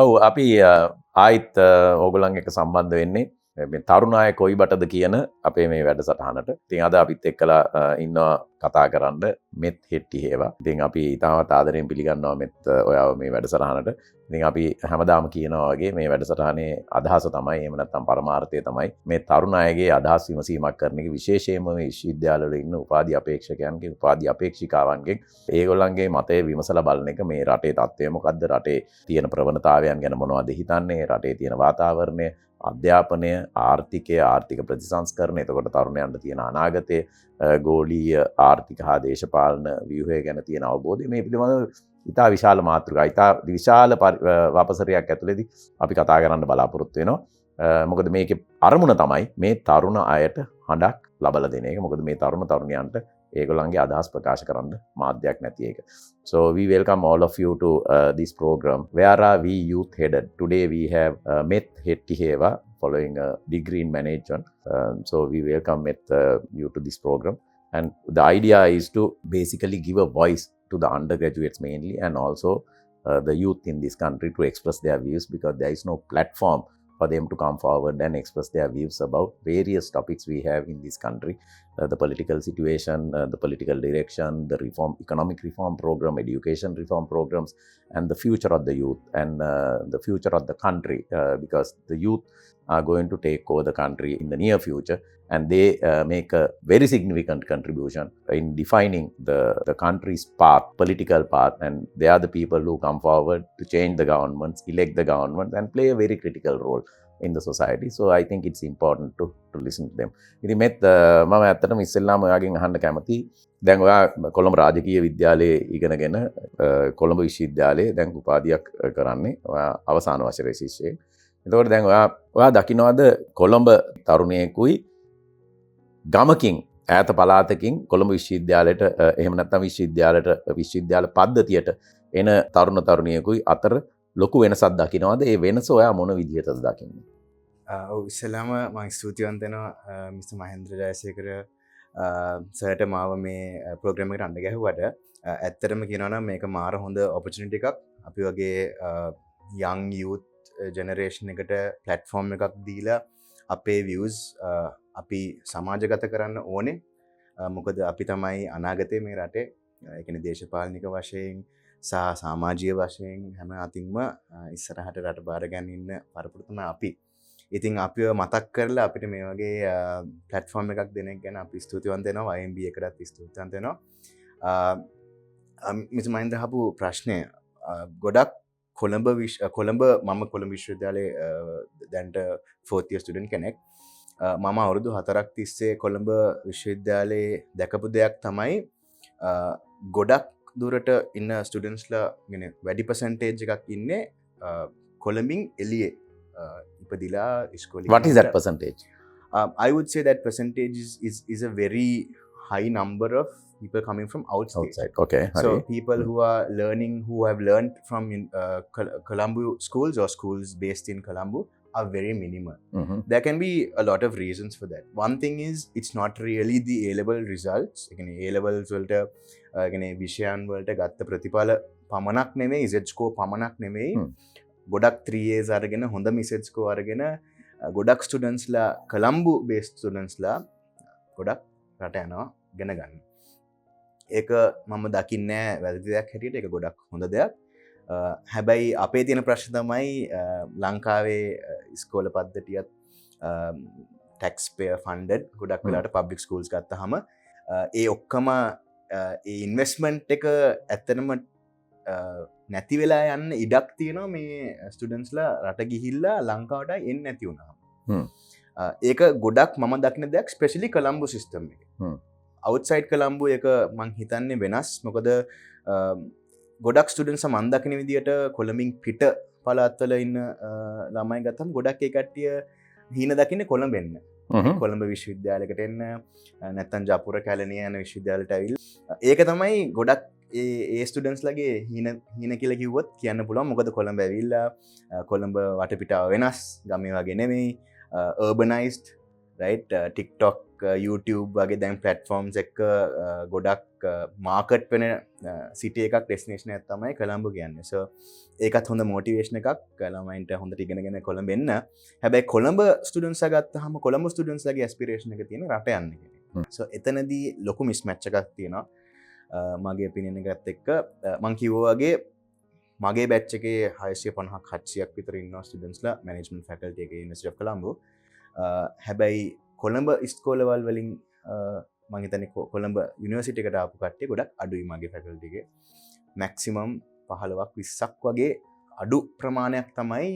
ඔව් අපි ආයිත් ඕගොල්ලන් එක්ක සම්බන්ධ වෙන්නේ මේ තරුණාය කොයි බටද කියන අපේ මේ වැඩසටහනට. ඉතින් අද අපිත් එක්කලා ඉන්නවා කතා කරන්න මෙත් හෙට්ටි හේවා. ඉතින් අපි ඉතාමත් ආදරයෙන් පිළිගන්නවා මෙත් ඔයාව මේ වැඩසටහනට. ඉතින් අපි හැමදාම කියනවා වගේ මේ වැඩසටහනේ අදහස තමයි එහෙම නැත්නම් පරමාර්ථය තමයි මේ තරුණ අයගේ අදහස් විමසීමක් කරන එක විශේෂයෙන්ම මේ විශ්වවිද්‍යාලවල ඉන්න උපාධි අපේක්ෂකයන්ගේ උපාධි අපේක්ෂිකාවන්ගෙන් ඒගොල්ලන්ගේ මතය විමසලා බලන එක මේ රටේ තත්ත්වය මොකද්ද රටේ තියෙන ප්‍රවණතාවයන් ගැන මොනවද හිතන්නේ රටේ තියෙන වාතාවරණය අධ්‍යාපනය ආර්ථිකය ආර්ථික ප්‍රතිසංස්කරණය එතකොට තරුණයන්ට තියෙන අනාගතය ගෝලීය ආර්ථික හා දේශපාලන ව්‍යුහය ගැන තියෙන අවබෝධය මේ පිළිබඳව ඉතා විශාල මාතෘකා ඉතා විශාල වපසරයක් ඇතුළේදී අපි කතා කරන්න බලාපොරොත්තු වෙනවා මොකද මේකේ අරමුණ තමයි මේ තරුණ අයට හඬක් ලබලා දෙන එක මොකද මේ තරුණයන්ට ඒගොල්ලන්ගේ අදහස් ප්‍රකාශ කරන්න මාධ්‍යයක් නැති එක. So we welcome all of you to this program. Where are we youth headed? Today we have Met Hettiheva following a degree in management. So we welcome Met you to this program. And the idea is to basically give a voice to the undergraduates mainly and also the youth in this country to express their views because there is no platform for them to come forward and express their views about various topics we have in this country, the political situation, the political direction, the reform, economic reform program, education reform programs, and the future of the youth and the future of the country because the youth are going to take over the country in the near future and they make a very significant contribution in defining the country's path, political path, and they are the people who come forward to change the governments, elect the governments and play a very critical role in the society. So I think it's important to listen to them. ඉතින් මෙත් මම ඇත්තටම ඉස්සෙල්ලාම ඔයාගෙන් අහන්න කැමතියි. දැන් ඔයා කොළඹ රාජකීය විද්‍යාලයේ ඉගෙනගෙන කොළඹ විශ්වවිද්‍යාලයේ දැන් උපාධියක් කරන්නේ. ඔයා අවසාන වසරේ ශිෂ්‍යයෙක්. එතකොට දැන් ඔයා දකින්නවද කොළඹ තරුණයෙකුයි ගමකින් ඈත පළාතකින් කොළඹ විශ්වවිද්‍යාලයට එහෙම නැත්නම් විශ්වවිද්‍යාල පද්ධතියට එන තරුණියකුයි අතර ලොකු වෙනසක් දකින්නවද? ඒ වෙනස ඔයා මොන විදිහටද දකින්නේ? ඔව් ඉස්සෙල්ලාම මම ස්තුතිවන්ත වෙනවා මිස්ටර් මහෙන්ද්‍ර ජයසේකර සර්ට මාව මේ ප්‍රෝග්‍රෑම් එකට අඬ ගැහුවට ඇත්තටම කියනවා නම් මේක මාර හොඳ ඔපචුනිටි එකක්. අපි වගේ young youth generation එකට platform එකක් දීලා අපේ views අපි සමාජගත කරන්න ඕනේ. මොකද අපි තමයි අනාගතයේ මේ රටේ ඒ කියන්නේ දේශපාලනික වශයෙන් සහ සමාජීය වශයෙන් හැම අතින්ම ඉස්සරහට රට බාර ගන්න ඉන්න පරපුර තමයි අපි. ඉතින් අපිව මතක් කරලා අපිට මේ වගේ platform එකක් දෙන එක ගැන අපි ස්තුතිවන්ත වෙනවා. YMBA එකටත් ස්තුතිවන්ත වෙනවා. මිස් මහින්ද්‍ර අහපු ප්‍රශ්නය ගොඩක් කොළඹ මම කොළඹ විශ්වවිද්‍යාලයේ දැන්ට 4th year student කෙනෙක්. මම අවුරුදු 4ක් තිස්සේ කොළඹ විශ්වවිද්‍යාලයේ දැකපු දෙයක් තමයි ගොඩක් දුරට ඉන්න ස්ටුඩන්ට්ස්ලා කියන්නේ වැඩි percentage එකක් ඉන්නේ කොළඹින් එළියේ ඉපදිලා ඉස්කෝලේ. What is that percentage? I would say that percentage is a very high number of people coming from outside. Okay. So people who are learning, who have learned from Colombo schools or schools based in Colombo are very minimal. Mm-hmm. There can be a lot of reasons for that. One thing is it's not really the A-level results. A-levels වලට විෂයන් වලට ගත්ත ප්‍රතිඵල පමණක් නෙමෙයි, Z score පමණක් නෙමෙයි. ගොඩක් 3 years අරගෙන හොඳම Z score අරගෙන ගොඩක් ස්ටුඩන්ට්ස්ලා කොළඹ based ස්ටුඩන්ට්ස්ලා ගොඩක් රට යනවා ඉගෙන ගන්න. ඒක මම දකින්නේ වැරදි දෙයක් හැටියට. ඒක ගොඩක් හොඳ දෙයක්. හැබැයි අපේ තියෙන ප්‍රශ්න තමයි ලංකාවේ ඉස්කෝල පද්ධතියත් taxpayer funded ගොඩක් වෙලාවට public schools ගත්තාම ඒ ඔක්කොම ඒ ඉන්වෙස්ට්මන්ට් එක ඇත්තටම නැති වෙලා යන්න ඉඩක් තියෙනවා මේ ස්ටුඩන්ට්ස්ලා රට ගිහිල්ලා ලංකාවට එන්නේ නැති වුණාම. ඒක ගොඩක් මම දකින දෙයක් ස්පෙෂලි කොළඹ සිස්ටම් එකේ. outside කොළඹ එක මං හිතන්නේ වෙනස්. මොකද ගොඩක් ස්ටුඩන්ට්ස් මන් දකින විදියට කොළඹින් පිට පළාත්වල ඉන්න ළමයි ගත්තම ගොඩක් ඒ කට්ටිය හීන දකින්නේ කොළඹෙන්න. කොළඹ විශ්වවිද්‍යාලයකට එන්න නැත්තම් ජාපුර කැලණිය යන විශ්වවිද්‍යාලයට ඇවිල්ලා ඒක තමයි ගොඩක් ඒ ස්ටුඩන්ට්ස් ලගේ හීන කියලා කිව්වොත් කියන්න පුළුවන්. මොකද කොළඹ ඇවිල්ලා කොළඹ වටපිටාව වෙනස්, ගමේ වගේ නෙමෙයි, urbanized, right? TikTok YouTube වගේ දැන් platforms එක ගොඩක් මාකට් වෙන සිටි එකක් ඩෙස්ටිනේෂන් එකක් තමයි කොළඹ කියන්නේ. So ඒකත් හොඳ මොටිවේෂන් එකක් ළමයින්ට හොඳට ඉගෙනගෙන කොළඹ එන්න. හැබැයි කොළඹ ස්ටුඩන්ට්ස් ලා ගත්තාම කොළඹ ස්ටුඩන්ට්ස් ලාගේ ඇස්පිරේෂන් එක තියෙන රට යන්න කියන එක. So එතනදී ලොකු මිස්මැච් එකක් තියෙනවා. මගේ ඔපිනියන් එකත් එක්ක මං කිව්වා වගේ මගේ බැච් එකේ 650ක් 700ක් විතර ඉන්නවා ස්ටුඩන්ට්ස් ලා මැනේජ්මන්ට් ෆැකල්ටි එකේ යුනිවර්සිටි ඔෆ් කොළඹ. හැබැයි කොළඹ ඉස්කෝලවල් වලින් මං හිතන්නේ කොළඹ යුනිවර්සිටි එකට ආපු කට්ටිය ගොඩක් අඩුයි මගේ ෆැකල්ටි එකේ. මැක්සිමම් 15ක් 20ක් වගේ අඩු ප්‍රමාණයක් තමයි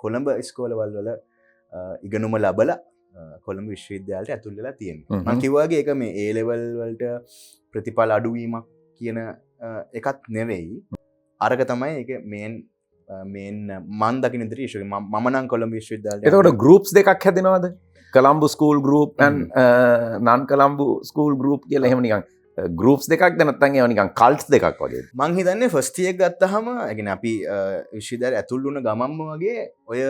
කොළඹ ඉස්කෝලවල් වල ඉගෙනුම ලබලා කොළඹ විශ්වවිද්‍යාලයට ඇතුල් වෙලා තියෙනවා. මං කිව්වා වගේ ඒක මේ A level වලට ප්‍රතිඵල අඩුවීමක් කියන එකත් නෙවෙයි. අරක තමයි ඒක මේන් මන් දකින ඉදිරි මම නම් කොළඹ විශ්වවිද්‍යාලයට. එතකොට ගෲප්ස් දෙකක් හැදෙනවද? Colombo school group and non Colombo school group කියලා එහෙම නිකන් ගෲප්ස් දෙකක්ද නැත්නම් ඒවා නිකන් කල්ට්ස් දෙකක් වගේද? මං හිතන්නේ ෆස්ට් ඉයර් එක ගත්තාම ඒ කියන්නේ අපි විශ්වවිද්‍යාලයට ඇතුල් වුණ ගමන්ම වගේ ඔය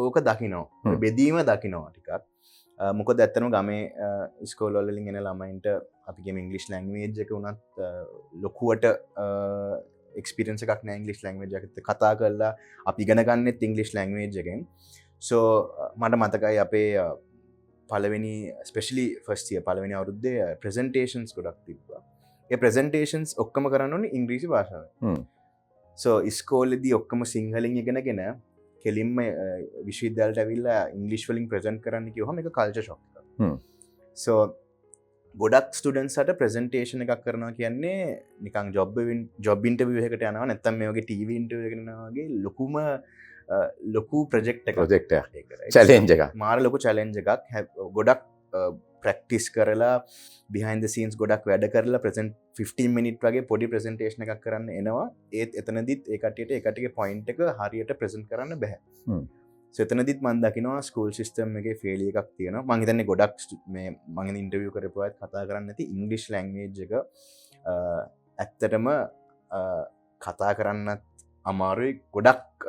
ඕක දකිනවා. බෙදීම දකිනවා ටිකක්. මොකද ඇත්තටම ගමේ ස්කෝල් වලින් එන ළමයින්ට අපි කියමු ඉංග්‍රීසි ලැන්ග්වේජ් එක උනත් ලොකුවට එක්ස්පීරියන්ස් එකක් නෑ ඉංග්‍රීසි ලැන්ග්වේජ් එකත් කතා කරලා අපි ඉගෙන ගන්නෙත් ඉංග්‍රීසි ලැන්ග්වේජ් එකෙන්. So මට මතකයි අපේ පළවෙනි ස්පෙෂලි ෆස්ට් ඉයර් පළවෙනි අවුරුද්දේ ප්‍රසන්ටේෂන්ස් ගොඩක් තිබ්බා. ඒ ප්‍රසන්ටේෂන්ස් ඔක්කොම කරන්න ඕනේ ඉංග්‍රීසි භාෂාවෙන්. So ඉස්කෝලේදී ඔක්කොම සිංහලෙන් ඉගෙනගෙන කෙලින්ම විශ්වවිද්‍යාලයට ඇවිල්ලා ඉංග්‍රීසි වලින් ප්‍රසන්ට් කරන්න කිව්වම ඒක කල්චර් ෂොක් එකක්. So ගොඩක් ස්ටුඩන්ට්ස් අට ප්‍රසන්ටේෂන් එකක් කරනවා කියන්නේ නිකන් ජොබ් ඉන්ටර්විව් එකකට යනවා නැත්නම් මේ වගේ ටීවී ඉන්ටර්විව් එකකට යනවා වගේ ලොකු ප්‍රොජෙක්ට් එකක්. චැලෙන්ජ් එකක්. මාර ලොකු චැලෙන්ජ් එකක්. ගොඩක් ප්‍රැක්ටිස් කරලා බිහයින්ඩ් ද සීන්ස් ගොඩක් වැඩ කරලා ප්‍රසන්ට් 15 මිනිට් වගේ පොඩි ප්‍රසන්ටේෂන් එකක් කරන්න එනවා. ඒත් එතනදිත් ඒ කට්ටියට ඒ කට්ටියගේ පොයින්ට් එක හරියට ප්‍රසන්ට් කරන්න බෑ. So එතනදිත් මම දකිනවා ස්කූල් සිස්ටම් එකේ ෆේලියර් එකක් තියෙනවා. මම හිතන්නේ ගොඩක් මේ මම ඉන්ටර්විව් කරපු අයත් කතා කරන්නේ නැති ඉංග්‍රීසි ලැන්ග්වේජ් එක ඇත්තටම කතා කරන්නත් අමාරුයි. ගොඩක්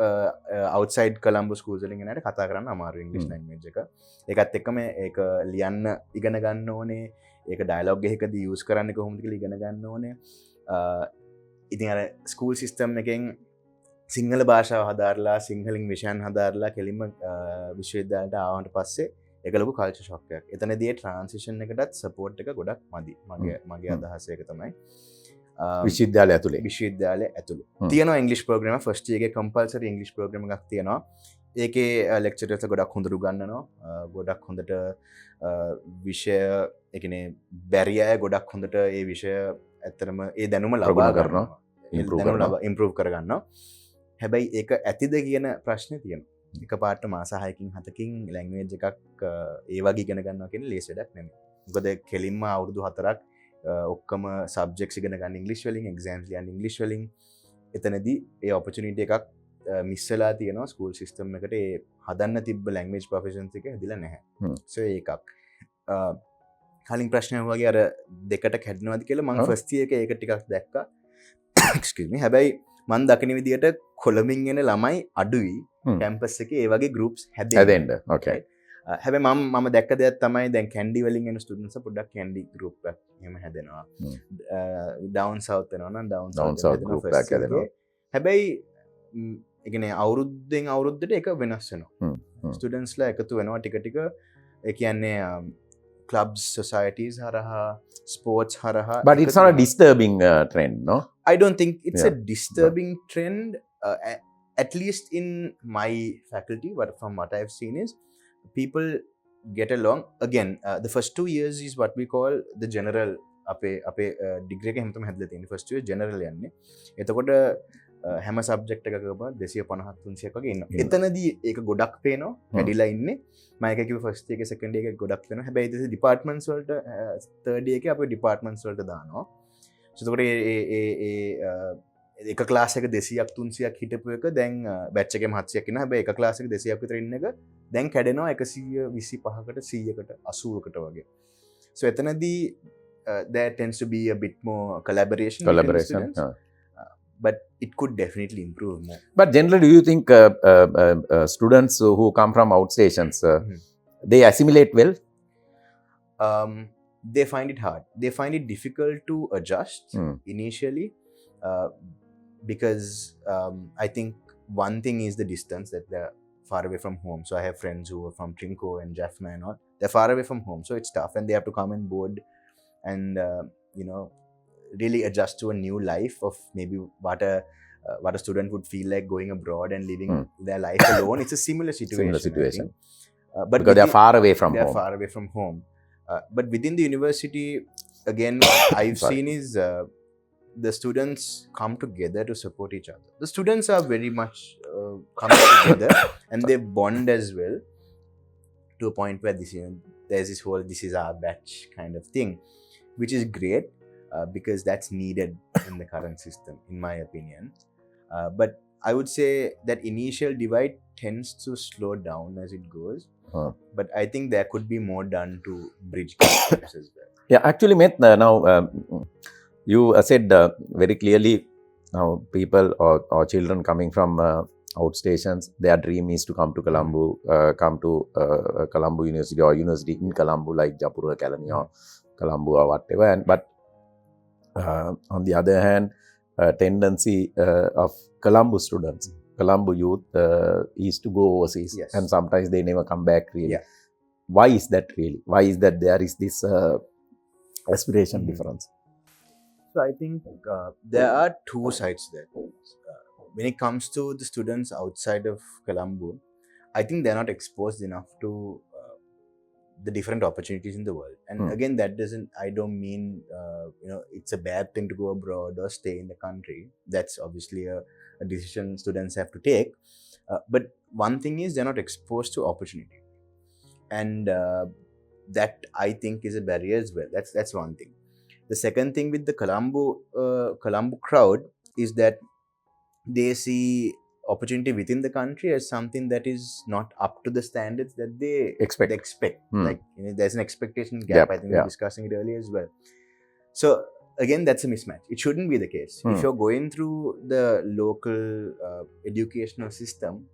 අවුට්සයිඩ් කොළඹ ස්කූල්ස් වලින් එනට කතා කරන්න අමාරුයි ඉංග්‍රීසි ලැන්ග්වේජ් එක. ඒකත් එක්කම ඒක ලියන්න ඉගෙන ගන්න ඕනේ. ඒක ඩයලොග් එකකදී යූස් කරන්නේ කොහොමද කියලා ඉගෙන ගන්න ඕනේ. ඉතින් අර ස්කූල් සිස්ටම් එකෙන් සිංහල භාෂාව හදාරලා සිංහලින් විෂයන් හදාරලා කෙලින්ම විශ්වවිද්‍යාලයට ආවට පස්සේ ඒක ලොකු කල්චර් ෂොක් එකක්. එතනදී ඒ ට්‍රාන්සිෂන් එකටත් සපෝට් එක ගොඩක් මදි. මගේ අදහස ඒක තමයි. විශ්වවිද්‍යාලය ඇතුලේ තියෙනවා ඉංග්‍රීසි ප්‍රෝග්‍රෑම් එක ෆස්ට් ඉයර් එකේ කම්පල්සරි ඉංග්‍රීසි ප්‍රෝග්‍රෑම් එකක් තියෙනවා. ඒකේ ලෙක්චරර්ස් ගොඩක් හොඳට උගන්වනවා. ගොඩක් හොඳට විෂය ඒ කියන්නේ බැරි අය ගොඩක් හොඳට ඒ විෂය ඇත්තටම ඒ දැනුම ලබා ගන්නවා. ඉම්ප්‍රූව් කරගන්නවා. හැබැයි ඒක ඇතිද කියන ප්‍රශ්නේ තියෙනවා. එකපාරට මාස 6කින් 7කින් ලැන්ග්වේජ් එකක් ඒ වගේ ඉගෙන ගන්නවා කියන්නේ ලේසි වැඩක් නෙමෙයි. මොකද කෙලින්ම අවුරුදු 4ක් ඔක්කොම සබ්ජෙක්ට්ස් ඉගෙන ගන්න ඉංග්‍රීසි වලින් එක්සෑම්ස් ලියන්න ඉංග්‍රීසි වලින් එතනදී ඒ ඔපචුනිටි එකක් මිස් වෙලා තියෙනවා ස්කූල් සිස්ටම් එකට. ඒ හදන්න තිබ්බ ලැන්ග්වේජ් ප්‍රොෆෙෂන්ස් එක හැදිලා නැහැ. So ඒකක් කලින් ප්‍රශ්නයක් වගේ අර දෙකට කැඩෙනවද කියලා මම ෆස්ට් ඉයර් එකේ ඒක ටිකක් දැක්කා. excuse me. හැබැයි මන් දකින විදිහට කොළඹින් එන ළමයි අඩුයි කැම්පස් එකේ ඒ වගේ ගෲප්ස් හැදෙන්න. Okay. හැබැයි මම දැක්ක දෙයක් තමයි දැන් කැන්ඩි වලින් එන ස්ටුඩන්ට්ස් පොඩ්ඩක් කැන්ඩි ගෲප් එකක් එහෙම හැදෙනවා. ඩවුන් සවුත් වෙනවා නම් ඩවුන් සවුත් ගෲප් එකක් හැදෙනවා. හැබැයි ඒ කියන්නේ අවුරුද්දෙන් අවුරුද්දට ඒක වෙනස් වෙනවා. ස්ටුඩන්ට්ස්ලා එකතු වෙනවා ටික ටික. ඒ කියන්නේ clubs, societies haraha, sports haraha. But it's not a disturbing trend, no? I don't think it's a disturbing trend. At least in my faculty, but from what I've seen is people get along. Again, the first 2 years is what we call the general. අපේ degree එක හැමතැනම හැදලා තියෙන first year general යන්නේ. එතකොට හැම subject එකකම 250 300ක් වගේ ඉන්නවා. එතනදී ඒක ගොඩක් පේනවා. හැදිලා ඉන්නේ. මම එක කිව්ව first year එක second year එක ගොඩක් වෙනවා. හැබැයි ඉතින් departments වලට third year එකේ අපි departments වලට දානවා. So එතකොට එක ක්ලාස් එක 200ක් 300ක් හිටපු එක දැන් බැච් එකෙම 700ක් ඉන්නවා. හැබැයි එක ක්ලාස් එක 200ක් විතර ඉන්න එක දැන් කැඩෙනවා 125කට 100කට 80කට වගේ. So එතනදී there tends to be a bit more collaboration students, but it could definitely improve more. But generally, do you think students who come from outstations they assimilate well? they find it hard. They find it difficult to adjust initially, because I think one thing is the distance, that they're far away from home. So I have friends who are from Trinco and Jaffna and all. They're far away from home, so it's tough, and they have to come and board and really adjust to a new life of maybe what a student would feel like going abroad and living their life alone. It's a similar situation. I think. But because they are far away from home. Far away from home. But within the university, again, what I've seen is the students come together to support each other. The students are very much coming together, and they bond as well, to a point where there's this whole "this is our batch" kind of thing, which is great, because that's needed in the current system, in my opinion. But I would say that initial divide tends to slow down as it goes. But I think there could be more done to bridge gaps as well. Yeah, actually, Met, now you said very clearly, now people or children coming from outstations, their dream is to come to Colombo, Colombo University or university in Colombo, like Japura, Kalani or Colombo or whatever. But on the other hand, tendency of Colombo students, Colombo youth is to go overseas, and sometimes they never come back really. Why is that really? Why is that there is this aspiration difference? So I think there are two sides there. When it comes to the students outside of Colombo, I think they're not exposed enough to the different opportunities in the world. And again, I don't mean, it's a bad thing to go abroad or stay in the country. That's obviously a decision students have to take. But one thing is they're not exposed to opportunity. And that I think is a barrier as well. That's one thing. The second thing with the Colombo crowd is that they see opportunity within the country as something that is not up to the standards that they expect. Like, there's an expectation gap. I think we were discussing it earlier as well. So again, that's a mismatch. It shouldn't be the case. If you're going through the local educational system,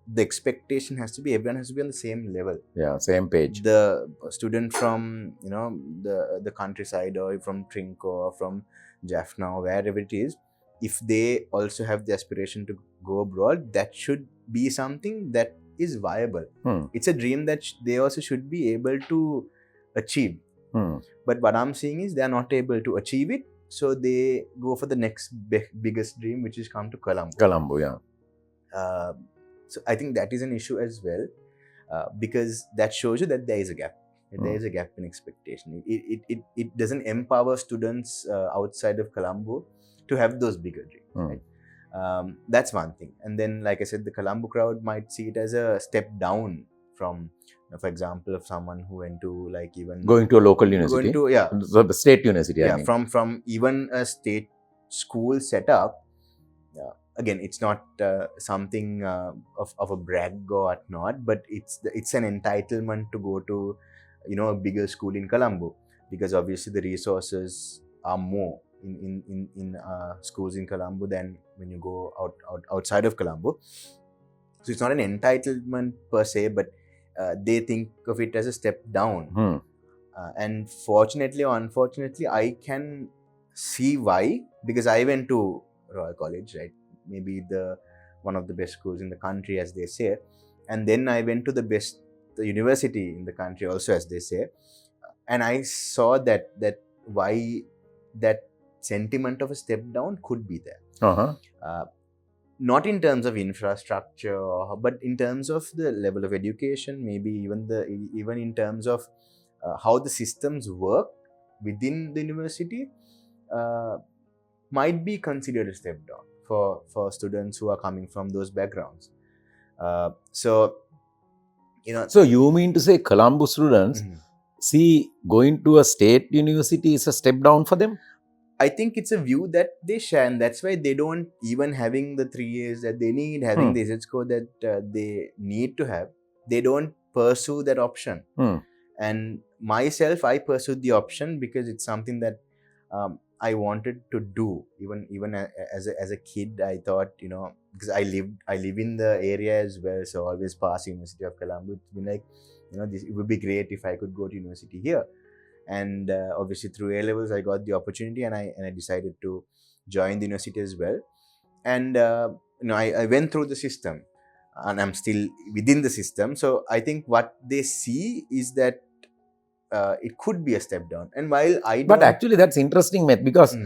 the expectation has to be, everyone has to be on the same level. Yeah, same page. The student from the countryside, or from Trinco or from Jaffna or wherever it is, if they also have the aspiration to go abroad, that should be something that is viable. It's a dream that they also should be able to achieve. But what I'm seeing is they are not able to achieve it, so they go for the next biggest dream, which is come to Colombo. Colombo, yeah. So I think that is an issue as well, because that shows you that there is a gap. There is a gap in expectation. It doesn't empower students outside of Colombo to have those bigger dreams. Right? That's one thing. And then, like I said, the Colombo crowd might see it as a step down from, for example, of someone who went to going to a local university. So the state university. Yeah, from even a state school setup. Again, it's not something of a brag or whatnot, but it's an entitlement to go to a bigger school in Colombo, because obviously the resources are more in schools in Colombo than when you go outside of Colombo. So it's not an entitlement per se, but they think of it as a step down. And fortunately or unfortunately, I can see why, because I went to Royal College, right? Maybe one of the best schools in the country, as they say. And then I went to the university in the country also, as they say. And I saw that why that sentiment of a step down could be there. Not in terms of infrastructure, but in terms of the level of education, maybe even in terms of how the systems work within the university, might be considered a step down for students who are coming from those backgrounds. So you mean to say Colombo students see going to a state university is a step down for them? I think it's a view that they share, and that's why they don't, even having the 3 years that they need, having the Z score that they need to have, they don't pursue that option. And myself, I pursued the option because it's something that I wanted to do. Even as a kid, I thought, because I live in the area as well, so always pass University of Colombo. It's been like, it would be great if I could go to university here. And obviously through A levels, I got the opportunity, and I decided to join the university as well. And I went through the system, and I'm still within the system. So I think what they see is that it could be a step down. And while I don't, But actually, that's interesting, Matt, because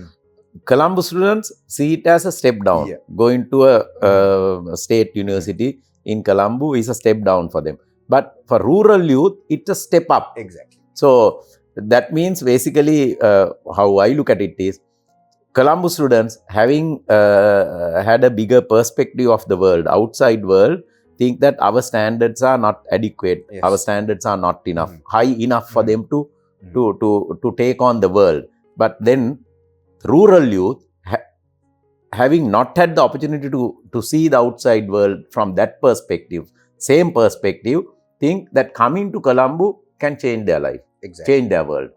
Colombo students see it as a step down. Yeah. Going to a state university in Colombo is a step down for them. But for rural youth, it's a step up. Exactly. So that means basically how I look at it is, Colombo students having had a bigger perspective of the world, outside world, think that our standards are not adequate, Yes. our standards are not enough, high enough for them to take on the world. But then rural youth, having not had the opportunity to see the outside world from that perspective, same perspective, think that coming to Colombo can change their life, Exactly. change their world.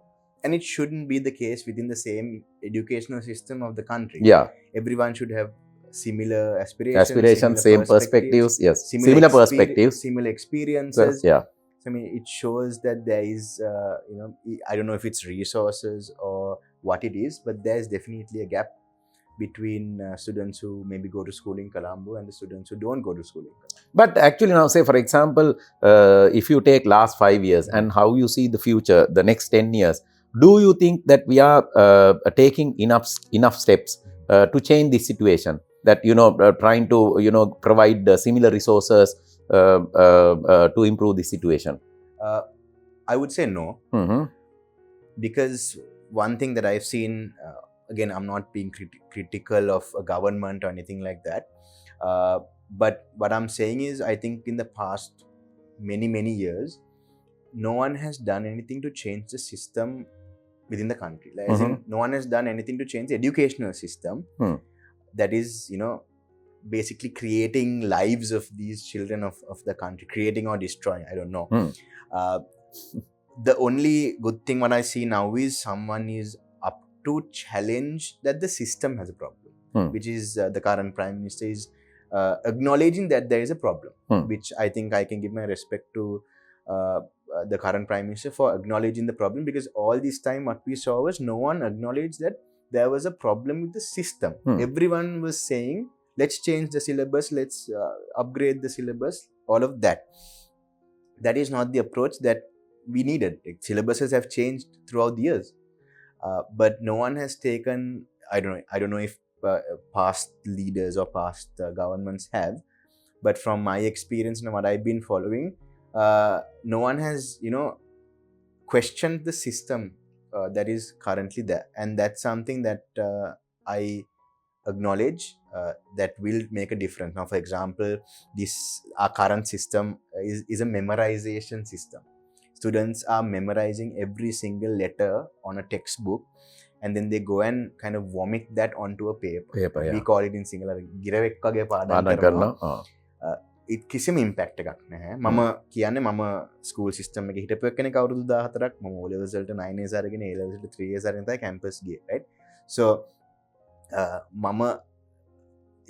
And it shouldn't be the case within the same educational system of the country. Yeah. Everyone should have similar aspirations, Same perspectives, yes. Similar perspectives. similar experiences. Yeah. I mean, it shows that there is, I don't know if it's resources or what it is, but there's definitely a gap between students who maybe go to school in Colombo and the students who don't go to school in Colombo. But actually now, say for example, if you take last 5 years and how you see the future, the next 10 years, do you think that we are taking enough steps to change this situation? That, trying to, provide similar resources to improve the situation? I would say no. Because one thing that I've seen, again, I'm not being critical of a government or anything like that. But what I'm saying is, I think in the past many years, no one has done anything to change the system within the country. Like, as in, no one has done anything to change the educational system that is, basically creating lives of these children of the country, creating or destroying, I don't know. The only good thing what I see now is someone is up to challenge that the system has a problem, which is the current Prime Minister is acknowledging that there is a problem, which I think I can give my respect to the current Prime Minister for acknowledging the problem, because all this time what we saw was no one acknowledged that there was a problem with the system. Everyone was saying, let's change the syllabus, let's upgrade the syllabus, all of that. That is not the approach that we needed. Like, syllabuses have changed throughout the years, but no one has taken, I don't know if past leaders or past governments have, but from my experience and what I've been following, no one has, questioned the system that is currently there. And that's something that I acknowledge that will make a difference. Now, for example, our current system is a memorization system. Students are memorizing every single letter on a textbook, and then they go and kind of vomit that onto a paper. We call it in Sinhala giravekka පාඩම් කරනවා. It කිසිම impact එකක් නැහැ. මම කියන්නේ මම school system එකේ හිටපු එක්කෙනෙක් අවුරුදු 14ක් මම O levels වලට 9 years අරගෙන A levels වලට 3 years අරගෙන තමයි campus ගියේ, right? So මම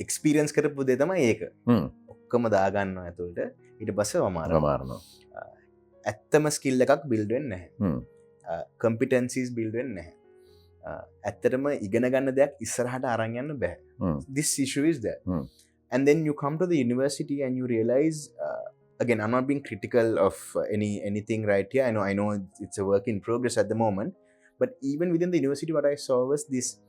experience කරපු දේ තමයි ඒක. ඔක්කොම දාගන්නවා ඇතුළට. ඊට පස්සේ වමාරනවා. ඇත්තම skill එකක් build වෙන්නේ නැහැ. Competencies build වෙන්නේ නැහැ. ඇත්තටම ඉගෙන ගන්න දෙයක් ඉස්සරහට අරන් යන්න බෑ. This issue is there. And then you come to the university and you realize, again, I'm not being critical of anything right here. I know it's a work in progress at the moment, but even within the university, what I saw was this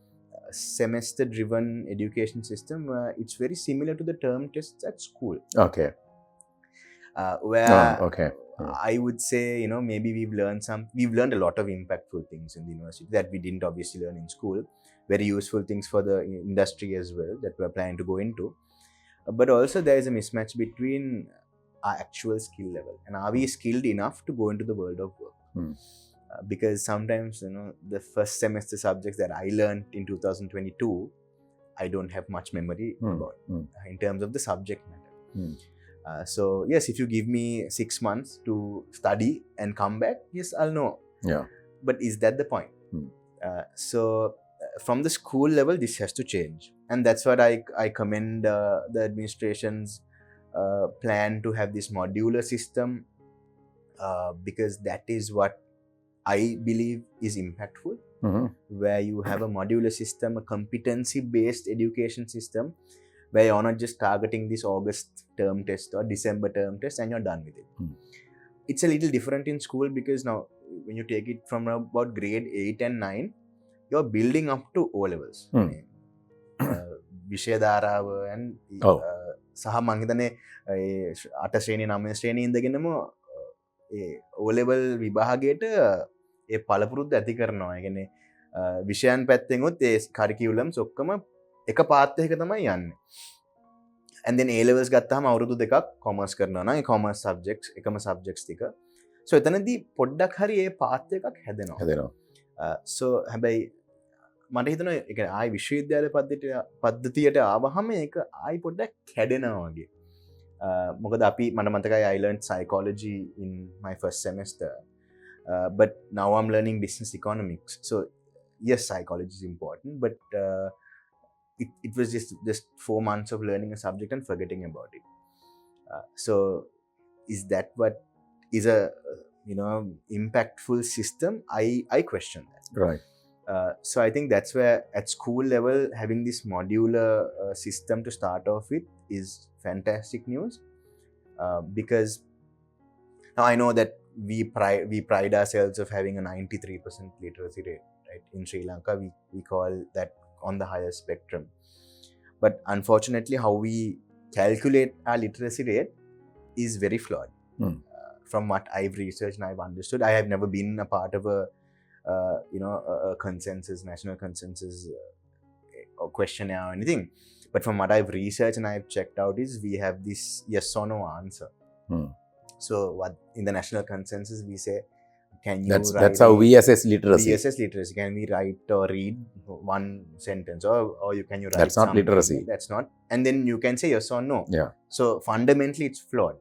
semester-driven education system. It's very similar to the term tests at school. Okay. Where I would say, maybe we've learned a lot of impactful things in the university that we didn't obviously learn in school. Very useful things for the industry as well that we're planning to go into. But also there is a mismatch between our actual skill level and are we skilled enough to go into the world of work. Because sometimes, the first semester subjects that I learned in 2022, I don't have much memory about in terms of the subject matter. So yes, if you give me 6 months to study and come back, yes, I'll know. Yeah. But is that the point? So from the school level, this has to change. and that's what I commend the administration's plan to have this modular system, because that is what I believe is impactful. Where you have a modular system, a competency based education system, where you're not just targeting this August term test or December term test and you're done with it. It's a little different in school, because now when you take it from about grade 8 and 9, you're building up to O levels. විෂය ධාරාව සහ මං හිතන්නේ 8 ශ්‍රේණිය 9 ශ්‍රේණිය ඉඳගෙනම ඒ O level විභාගයට ඒ පළපුරුද්ද ඇති කරනවා. ඒ කියන්නේ විෂයන් පැත්තෙන් උත් ඒ කරිකියුලම්ස් ඔක්කොම එක පාත් එකක තමයි යන්නේ. and then A levels ගත්තාම අවුරුදු දෙකක් කොමර්ස් කරනවා නම් ඒ කොමර්ස් සබ්ජෙක්ට්ස් එකම සබ්ජෙක්ට්ස් ටික. so එතනදී පොඩ්ඩක් හරි ඒ පාත් එකක් හැදෙනවා. so හැබැයි මට හිතනවා ඒක ආයි විශ්වවිද්‍යාල පද්ධතියට ආවහම ඒක ආයි පොඩ්ඩක් කැඩෙනවා වගේ. මොකද අපි මට මතකයි I learned psychology in my first semester, but now I'm learning business economics. So yes, psychology is important, but it was just 4 months of learning a subject and forgetting about it. So is that what is a impactful system? I question that. Right. So I think that's where at school level having this modular system to start off with is fantastic news, because now I know that we pride ourselves of having a 93% literacy rate, right? In Sri Lanka we call that on the higher spectrum, but unfortunately how we calculate our literacy rate is very flawed. From what I've researched and I've understood, I have never been a part of a consensus, national consensus or questionnaire or anything, but from what I've researched and I've checked out is we have this yes or no answer. So what in the national consensus we say, can you write, that's how we assess literacy. Can we write or read one sentence, or can you write that's not something? literacy. That's not, and then you can say yes or no. Yeah. So fundamentally it's flawed.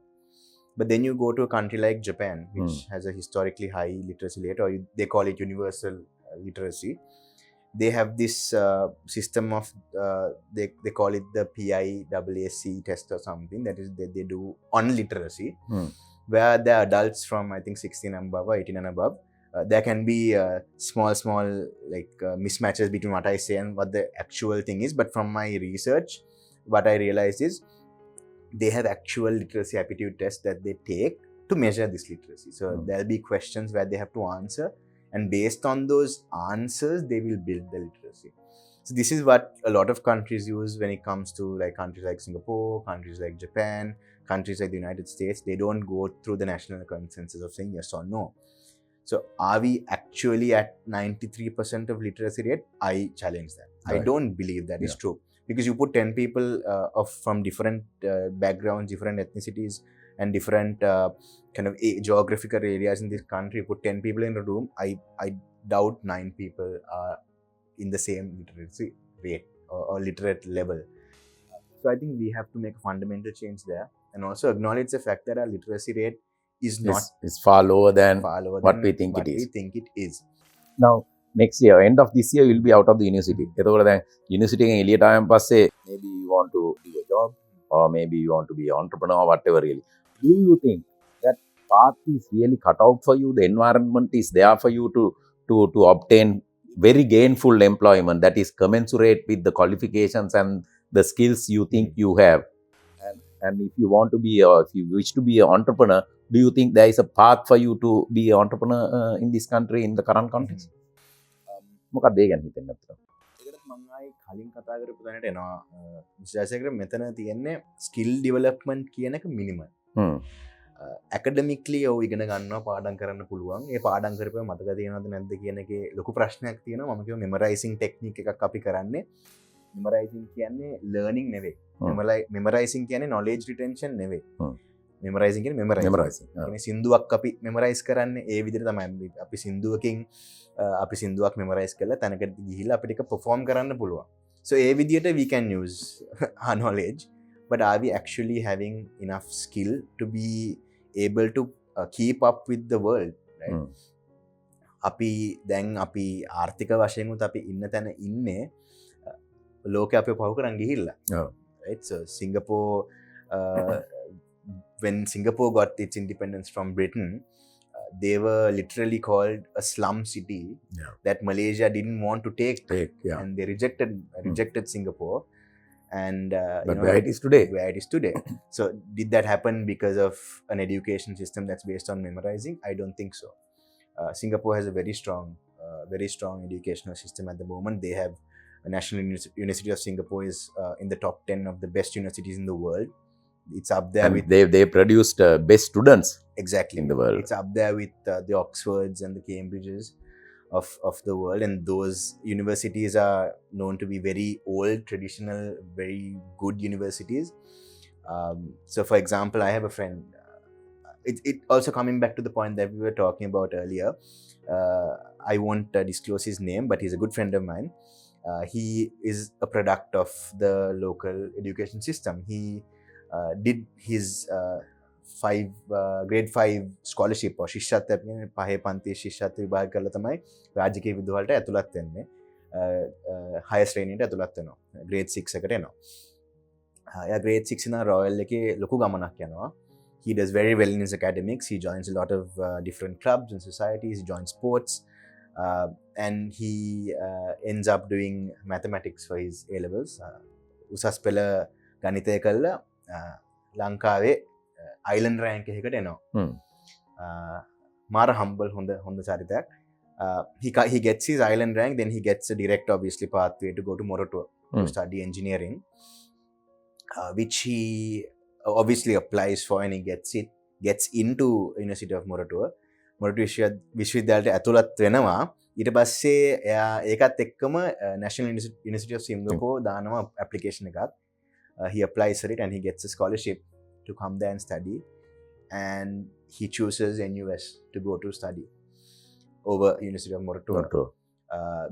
But then you go to a country like Japan, which has a historically high literacy rate, or they call it universal literacy. They have this system of they call it the PIAAC test or something, that is they do on literacy, where the adults from I think 16 and above or 18 and above, there can be small like mismatches between what I say and what the actual thing is. But from my research, what I realized is they have actual literacy aptitude tests that they take to measure this literacy. So there'll be questions where they have to answer, and based on those answers they will build the literacy. So this is what a lot of countries use when it comes to like countries like Singapore, countries like Japan, countries like the United States. They don't go through the national consensus of saying yes or no. So are we actually at 93% of literacy rate? I challenge that. Right. I don't believe that is true. Because you put 10 people from different backgrounds, different ethnicities, and different kind of geographical areas in this country, you put 10 people in a room, I doubt 9 people are in the same literacy rate or literate level. So I think we have to make a fundamental change there, and also acknowledge the fact that our literacy rate is far lower than what we think it is. Now next year, end of this year, you will be out of the university. එතකොට දැන් university එකෙන් එළියට ආවන් පස්සේ maybe you want to do a job, or maybe you want to be an entrepreneur, whatever really. Do you think that path is really cut out for you? The environment is there for you to obtain very gainful employment that is commensurate with the qualifications and the skills you think you have? And if you want to be, or if you wish to be an entrepreneur, do you think there is a path for you to be an entrepreneur in this country, in the current context? මොකක්ද ඒ ගැන හිතෙන්නේ නැත්තම්? ඒකට මම ආයි කලින් කතා කරපු තැනට එනවා. ජයසේකර මෙතන තියෙන්නේ ස්කිල් ඩෙවලොප්මන්ට් කියන එක මිනිමල්. ඇකඩමික්ලි ඔව් ඉගෙන ගන්නවා, පාඩම් කරන්න පුළුවන්. ඒ පාඩම් කරපුවා මතක තියෙනවද නැද්ද කියන එකේ ලොකු ප්‍රශ්නයක් තියෙනවා. මම කිව්වා මෙමරයිසිං ටෙක්නික් එකක් අපි කරන්නේ. මෙමරයිසිං කියන්නේ ලර්නින් නෙවෙයි. මෙමරයිසිං කියන්නේ නොලෙජ් රිටෙන්ෂන් නෙවෙයි. මෙමරයිසිං කියන්නේ මෙමරයිසිං. කියන්නේ සින්දුවක් අපි මෙමරයිස් කරන්නේ ඒ විදිහට තමයි. අපි සින්දුවක් මෙමරයිස් කරලා තැනකට ගිහිල්ලා අපිට ඒක perform කරන්න පුළුවන්. So ඒ විදිහට we can use our knowledge, but are we actually having enough skill to be able to keep up with the world, right? අපි දැන් අපි ආර්ථික වශයෙන් උත් අපි ඉන්න තැන ඉන්නේ ලෝක අප පහු කරන් ගිහිල්ලා. ඔව්. Right? So Singapore, when Singapore got its independence from Britain, they were literally called a slum city that Malaysia didn't want to take, and they rejected Singapore. And but where it is today? Where it is today. So did that happen because of an education system that's based on memorizing? I don't think so. Singapore has a very strong educational system at the moment. They have a National University of Singapore is in the top 10 of the best universities in the world. It's up there and with they produced best students exactly in the world. It's up there with the Oxfords and the Cambridges of the world, and those universities are known to be very old, traditional, very good universities. So for example, I have a friend, it also coming back to the point that we were talking about earlier. I won't disclose his name, but he's a good friend of mine. He is a product of the local education system. He did his grade 5 scholarship or ශිෂ්‍යත්වය කියන්නේ පහේ පන්තියේ ශිෂ්‍යත්ව විභාග කරලා තමයි රාජකීය විදුහලට ඇතුළත් වෙන්නේ. Higher ශ්‍රේණියට ඇතුළත් වෙනවා. grade 6 එකට එනවා. එයා grade 6 ඉඳන් රොයල් එකේ ලොකු ගමනක් යනවා. He does very well in his academics. He joins a lot of different clubs and societies. He joins sports. And he ends up doing mathematics for his A-levels. උසස් පෙළ ගණිතය කළා ලංකාවේ island rank එකකට එනවා. මාර humble හොඳ චරිතයක්. He gets his island rank, then he gets a direct obviously pathway to go to Moratuwa to study engineering, which he obviously applies for, and he gets into University of Moratuwa. Moratuwa විශ්වවිද්‍යාලයට ඇතුළත් වෙනවා. ඊට පස්සේ එයා ඒකත් එක්කම National University of Singapore දානවා application එකක්. He applies for it and he gets a scholarship to come there and study, and he chooses NUS to go to study over University of Moratuwa,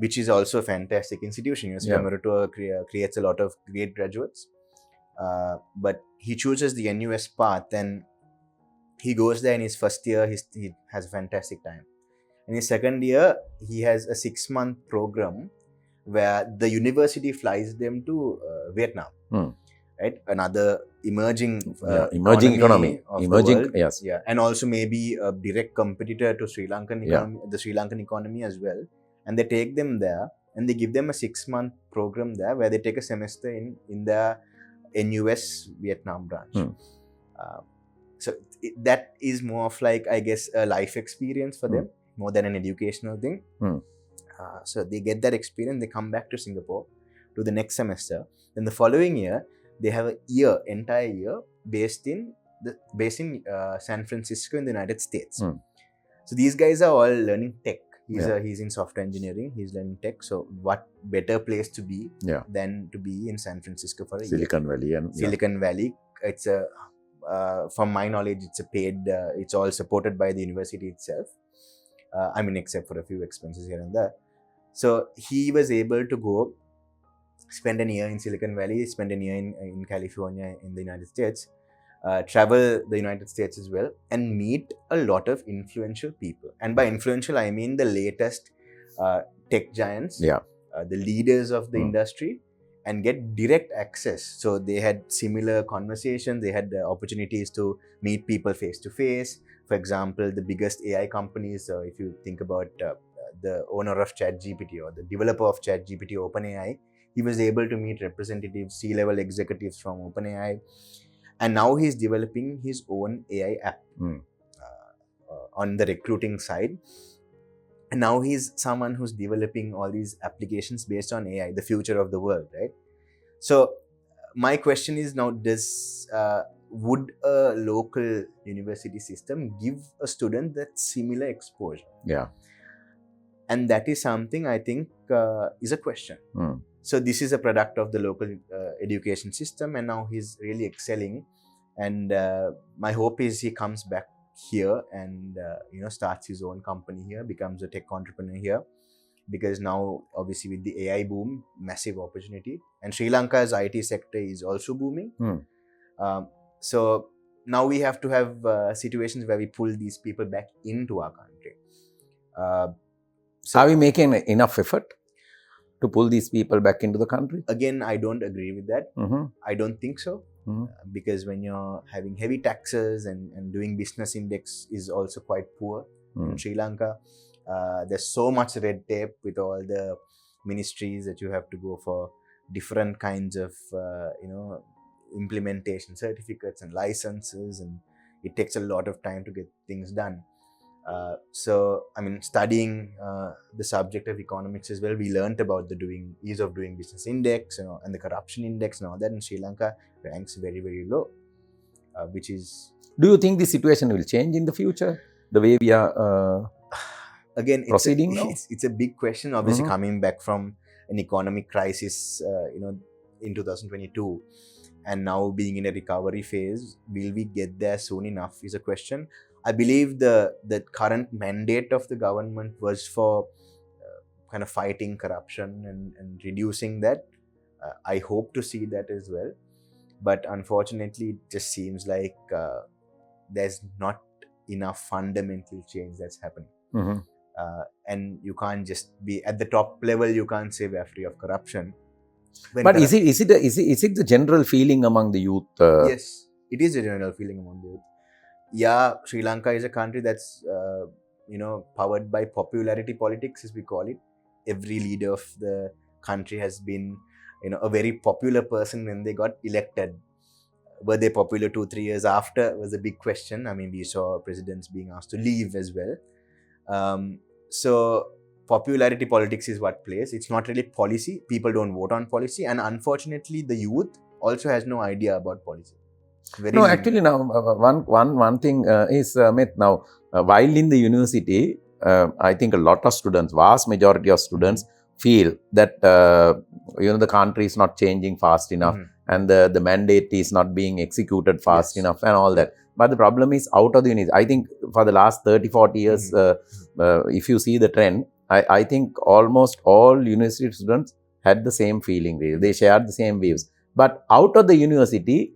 which is also a fantastic institution. University of Moratuwa creates a lot of great graduates, but he chooses the NUS path, and he goes there in his first year. He has a fantastic time. In his second year, he has a 6-month program where the university flies them to Vietnam. Right, another emerging economy of the world. Yes, and also maybe a direct competitor to Sri Lankan economy, the Sri Lankan economy as well. And they take them there, and they give them a 6-month program there where they take a semester in their NUS Vietnam branch. So that is more of like, I guess, a life experience for them more than an educational thing. So they get that experience, they come back to Singapore to the next semester. Then the following year, they have entire year based in San Francisco in the United States. So these guys are all learning tech. He's in software engineering. He's learning tech. So what better place to be than to be in San Francisco for a Silicon Valley. Silicon Valley. It's from my knowledge, it's a paid. It's all supported by the university itself. I mean, except for a few expenses here and there. So he was able to go spend a year in Silicon Valley, spend a year in California in the United States, travel the United States as well, and meet a lot of influential people. And by influential, I mean the latest tech giants, the leaders of the industry, and get direct access. So they had similar conversations, they had the opportunities to meet people face to face. For example, the biggest AI companies, if you think about the owner of ChatGPT or the developer of ChatGPT, OpenAI, he was able to meet representatives, C-level executives from OpenAI. And now he's developing his own AI app on the recruiting side. And now he's someone who's developing all these applications based on AI, the future of the world, right? So my question is now, would a local university system give a student that similar exposure? And that is something I think is a question. So this is a product of the local education system, and now he's really excelling. And my hope is he comes back here and starts his own company here, becomes a tech entrepreneur here, because now obviously with the AI boom, massive opportunity, and Sri Lanka's IT sector is also booming. So now we have to have situations where we pull these people back into our country. So are we making enough effort? to pull these people back into the country? Again, I don't agree with that. Mm-hmm. I don't think so. Mm-hmm. Because when you're having heavy taxes and doing business index is also quite poor in Sri Lanka. There's so much red tape with all the ministries that you have to go for different kinds of implementation certificates and licenses, and it takes a lot of time to get things done. So I mean, studying the subject of economics as well, we learnt about the ease of doing business index, and the corruption index and all that. In Sri Lanka ranks very, very low, which is... Do you think the situation will change in the future, the way we are again, proceeding now? It's a big question, obviously. Coming back from an economic crisis, in 2022, and now being in a recovery phase, will we get there soon enough is a question. I believe the current mandate of the government was for kind of fighting corruption and reducing that. I hope to see that as well, but unfortunately it just seems like there's not enough fundamental change that's happening. And you can't just be at the top level, you can't say we're free of corruption. But is it the general feeling among the youth? Yes, it is a general feeling among the youth. Yeah, Sri Lanka is a country that's powered by popularity politics, as we call it. Every leader of the country has been a very popular person when they got elected. Were they popular 2-3 years after was a big question. I mean, we saw presidents being asked to leave as well. So popularity politics is what plays. It's not really policy. People don't vote on policy, and unfortunately the youth also has no idea about policy. No, actually now one thing is Met, now while in the university, I think a lot of students, vast majority of students feel that the country is not changing fast enough, and the mandate is not being executed fast enough and all that. But the problem is out of the university. I think for the last 30-40 years, if you see the trend, I think almost all university students had the same feeling. They shared the same views. But out of the university,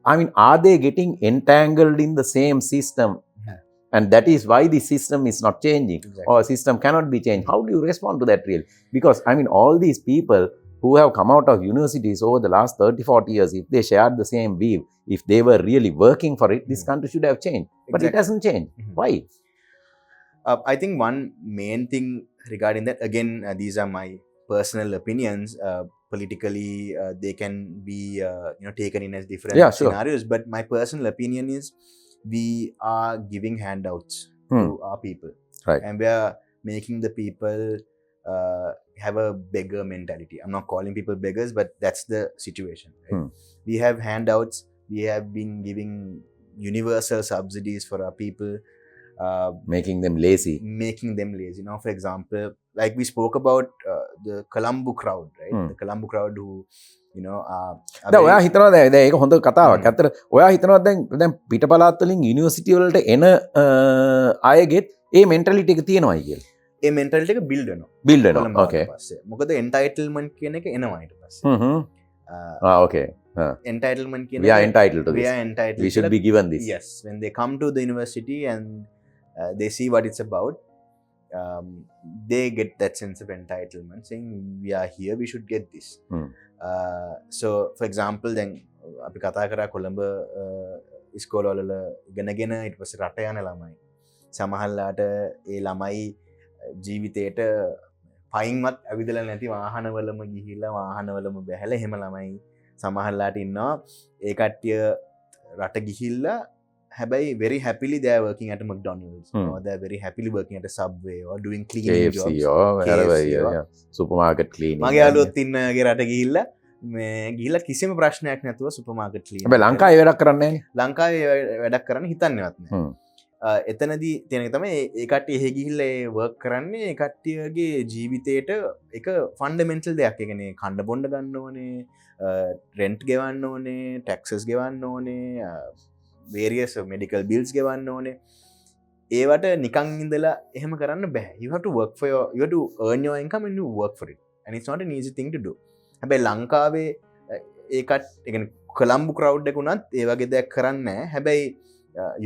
I mean, are they getting entangled in the same system? And that is why the system is not changing. Exactly. Or system cannot be changed. How do you respond to that really? Because I mean, all these people who have come out of universities over the last 30-40 years, if they shared the same view, if they were really working for it, this country should have changed. But it hasn't changed. Why? I think one main thing regarding that, again, these are my personal opinions. Politically, they can be taken in as different scenarios. But my personal opinion is we are giving handouts to our people. Right. And we are making the people have a beggar mentality. I'm not calling people beggars, but that's the situation. Right? We have handouts. We have been giving universal subsidies for our people. Making them lazy. Now, for example, like we spoke about the Colombo crowd, right? The Colombo crowd who, ඔයා හිතනවාද ඒක හොඳ කතාවක්. ඇත්තට ඔයා හිතනවාද දැන් පිටපළාත් වලින් university වලට එන අයගෙත් ඒ මෙන්ටැලිටි එක තියෙනවායි කියලා. ඒ මෙන්ටැලිටි එක බිල්ඩ් වෙනවා. ඕකේ. මොකද එන්ටයිටල්මන්ට් කියන එක එනවා ඊට පස්සේ. ඕකේ. Entitlement we are entitled to this. We are entitled. We should be given this. Yes, when they come to the university and they see what it's about, they get that sense of entitlement, saying we are here, we should get this. So for example, then අපි කතා කරා කොළඹ ඉස්කෝලවල ඉගෙනගෙන ඊට පස්සේ රට යන ළමයි සමහරලාට ඒ ළමයි ජීවිතේට පයින්වත් ඇවිදලා නැති වාහනවලම ගිහිල්ලා වාහනවලම බැහැලා එහෙම ළමයි සමහරලාට ඉන්නවා. ඒ කට්ටිය රට ගිහිල්ලා හැබැයි very happily they are working at a McDonald's or they are very happily working at a Subway or doing cleaning KFC jobs. Supermarket cleaning. මගේ යාළුවොත් ඉන්නගේ රට ගිහිල්ලා මේ ගිහිල්ලා කිසිම ප්‍රශ්නයක් නැතුව සුපර්මාකට් ක්ලීන්. හැබැයි ලංකාවේ වැඩක් කරන්නේ නැහැ. ලංකාවේ වැඩක් කරන්න හිතන්නේවත් නැහැ. එතනදී තියෙන තමයි ඒ කට්ටිය එහෙ ගිහිල්ලා ඒ වර්ක් කරන්නේ ඒ කට්ටියගේ ජීවිතේට එක ෆන්ඩමෙන්ටල් දෙයක්. ඒ කියන්නේ කන්න බොන්න ගන්න ඕනේ, රෙන්ට් ගෙවන්න ඕනේ, ටැක්සස් ගෙවන්න ඕනේ, various medical bills ගෙවන්න ඕනේ. ඒවට නිකන් ඉඳලා එහෙම කරන්න බෑ. You have to work for you have to earn your income and you work for it. And it's not an easy thing to do. හැබැයි ලංකාවේ ඒකට ඒ කියන්නේ කොළඹ crowd එක උනත් ඒ වගේ දෙයක් කරන්නේ නැහැ. හැබැයි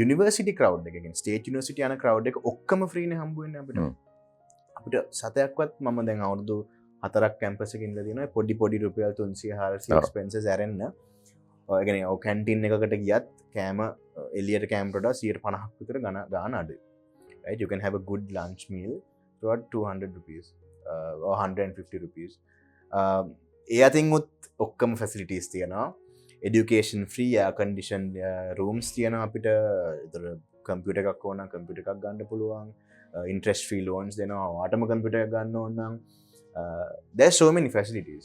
යුනිවර්සිටි crowd එක කියන්නේ ස්ටේට් යුනිවර්සිටි යන crowd එක ඔක්කොම ෆ්‍රී නේ හම්බ වෙන්නේ අපිට. අපිට සතයක්වත් මම දැන් අවුරුදු 4ක් කැම්පස් එකක ඉඳලා තියෙනවා පොඩි රුපියල් 300 400 එක්ස්පෙන්සස් ඇරෙන්න ඔය කියන්නේ ඔය කැන්ටින් එකකට ගියත් කෑම එළියට කෑමට වඩා 150ක් විතර ගාන අඩුයි right you can have a good lunch meal for 200 rupees or 150 rupees ඒ අතින් උත් ඔක්කොම facilities තියෙනවා education free air conditioned rooms තියෙනවා අපිට ඒතර කම්පියුටර් එකක් ඕන නම් කම්පියුටර් එකක් ගන්න පුළුවන් interest free loans දෙනවා ඔයාටම කම්පියුටර් එකක් ගන්න ඕන නම් there's so many facilities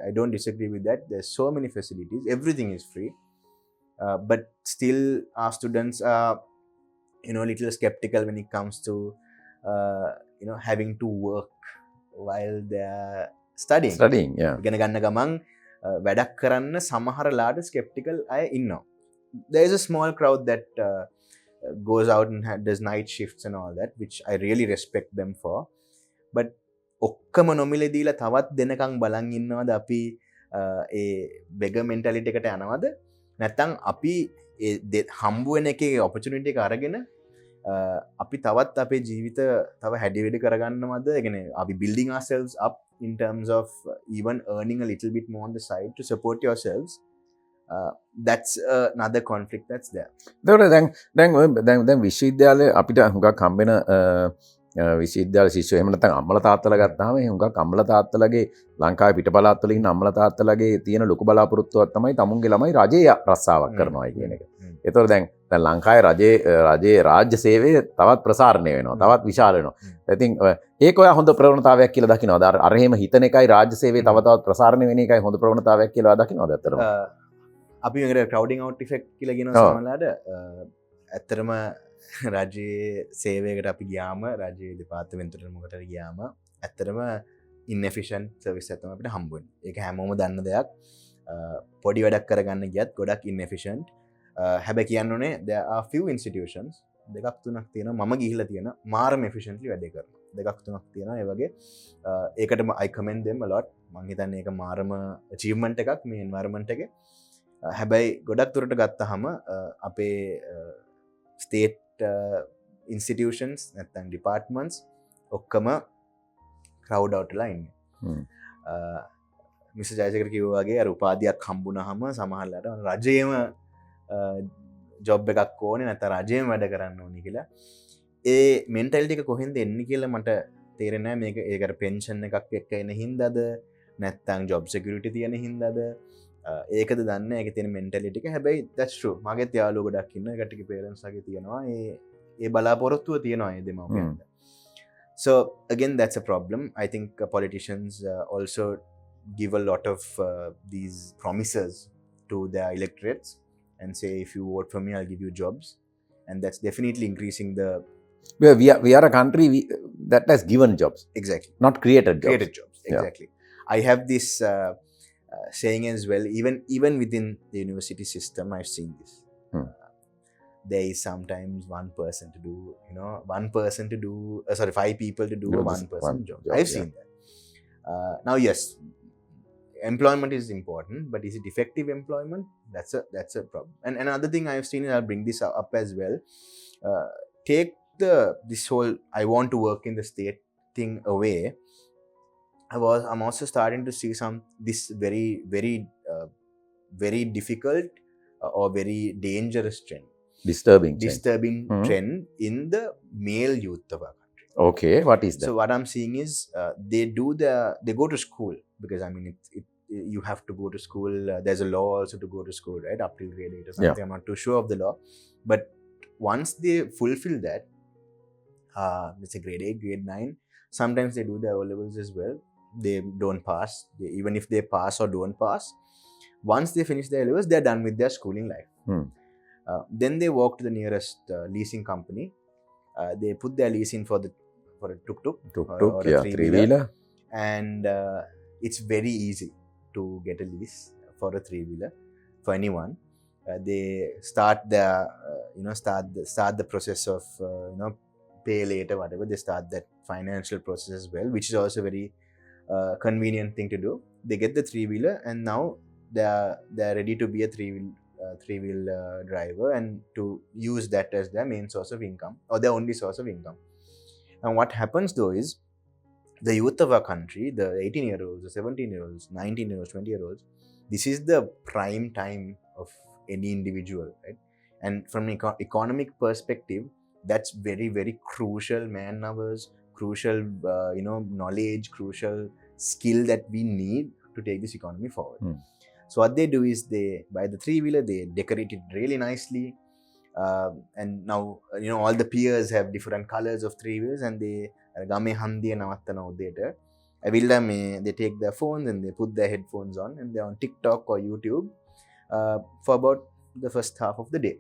I don't disagree with that there's so many facilities everything is free but still our students are little skeptical when it comes to having to work while they're studying ඉගෙන ගන්න ගමන් වැඩක් කරන්න සමහර ලාට skeptical අය ඉන්නවා there is a small crowd that goes out and does night shifts and all that which I really respect them for but ඔක්කම නොමිලේ දීලා තවත් දෙනකන් බලන් ඉන්නවද අපි ඒ බෙගර් මෙන්ටැලිටි එකට යනවද නැත්නම් අපි ඒ හම්බ වෙන එකේ ඔපචුනිටි එක අරගෙන අපි තවත් අපේ ජීවිත තව හැඩි වෙඩි කරගන්නවද ඒ කියන්නේ අපි building ourselves up in terms of even earning a little bit more on the side to support yourselves that's another conflict that's there දැන් විශ්වවිද්‍යාලේ අපිට හුඟක් හම්බෙන විශ්වවිද්‍යාල ශිෂ්‍යයෝ එහෙම නැත්නම් අම්මලා තාත්තලා ගත්තාම හුඟක් අම්මලා තාත්තලාගේ ලංකාවේ පිටපළාත් වල ඉන්න අම්මලා තාත්තලාගේ තියෙන ලොකු බලාපොරොත්තුවක් තමයි තමුන්ගේ ළමයි රජයේ රස්සාවක් කරනවායි කියන එක. ඒතකොට දැන් ලංකාවේ රජයේ රාජ්‍ය සේවය තවත් ප්‍රසාරණය වෙනවා. තවත් විශාල වෙනවා. ඉතින් ඒක ඔය හොඳ ප්‍රවණතාවයක් කියලා දකින්නවද? අර එහෙම හිතන එකයි රාජ්‍ය සේවය තව තවත් ප්‍රසාරණය වෙන එකයි හොඳ ප්‍රවණතාවයක් කියලා දකින්නවද ඇත්තටම? අපි මේකට crowding out effect කියලා කියනවා සමහරලාට ඇත්තටම රජයේ සේවයකට අපි ගියාම රජයේ දෙපාර්තමේන්තුවට මොකටද ගියාම ඇත්තටම inefficient service එකක් තමයි අපිට හම්බ වෙන්නේ. ඒක හැමෝම දන්න දෙයක්. පොඩි වැඩක් කරගන්න ගියත් ගොඩක් inefficient. හැබැයි කියන්න ඕනේ there are few institutions දෙකක් තුනක් තියෙනවා මම ගිහිල්ලා තියෙන මාරම efficiently වැඩේ කරනවා. දෙකක් තුනක් තියෙනවා ඒ වගේ. ඒකටම I commend them a lot. මම හිතන්නේ ඒක මාරම achievement එකක් මේ environment එකේ. හැබැයි ගොඩක් දුරට ගත්තහම අපේ state institutions නැත්තම් departments ඔක්කොම crowd out වෙලා ඉන්නේ. මිස්ටර් ජයසේකර කිව්වා වගේ අර උපාධියක් හම්බුනහම සමහරලාට රජයේම ජොබ් එකක් ඕනේ නැත්නම් රජයේම වැඩ කරන්න ඕනේ කියලා. ඒ මෙන්ටැලිටි එක කොහෙන්ද එන්නේ කියලා මට තේරෙන්නේ නැහැ. මේක ඒකට පෙන්ෂන් එකක් එක්ක එන හින්දාද නැත්නම් ජොබ් සිකියුරිටි තියෙන හින්දාද ඒකද දන්න ඒක තියෙන මෙන්ටැලිටි එක. හැබැයි that's true. මගේත් යාළුවෝ ගොඩක් ඉන්නවා. ඒකටගේ parents ලාගේ තියෙනවා. ඒ බලාපොරොත්තුව තියෙනවා ඒ දෙමව්පියන්ට. So again that's a problem. I think politicians also give a lot of these promises to their electorates and say if you vote for me I'll give you jobs and that's definitely increasing the we are a country that has given jobs exactly not created jobs exactly. I have this saying as well even within the university system I've seen this. There is sometimes one person to do 5 people to do a one person job. I've seen that. Now yes, employment is important, but is it effective employment? That's a problem. And another thing I've seen, and I'll bring this up as well, take this whole I want to work in the state thing away. I'm also starting to see this very very very difficult or very dangerous trend, disturbing trend in the male youth of our country. Okay, what is that? So what I'm seeing is they go to school because I mean you have to go to school. There's a law also to go to school, right? Up till grade 8 or something. I'm not too sure of the law, but once they fulfill that, let's say grade 8, grade 9, sometimes they do their O levels as well. They don't pass. Even if they pass or don't pass, once they finish their levels, they're done with their schooling life. Then they walk to the nearest leasing company. They put their lease in for a tuk-tuk or a three-wheeler. And it's very easy to get a lease for a three-wheeler for anyone. They start the process of pay later, whatever. They start that financial process as well, which is also very convenient thing to do. They get the three-wheeler and now they're ready to be a three-wheel driver and to use that as their main source of income or their only source of income. And what happens though is the youth of our country, the 18-year-olds, the 17-year-olds, 19-year-olds, 20-year-olds, this is the prime time of any individual, right? And from an economic perspective, that's very, very crucial man hours, crucial, knowledge, crucial skill that we need to take this economy forward. So what they do is they buy the three-wheeler, they decorate it really nicely, and now all the peers have different colors of three-wheelers, and they game handiya navattana udeta avilla they take their phones and they put their headphones on and they're on TikTok or YouTube for about the first half of the day.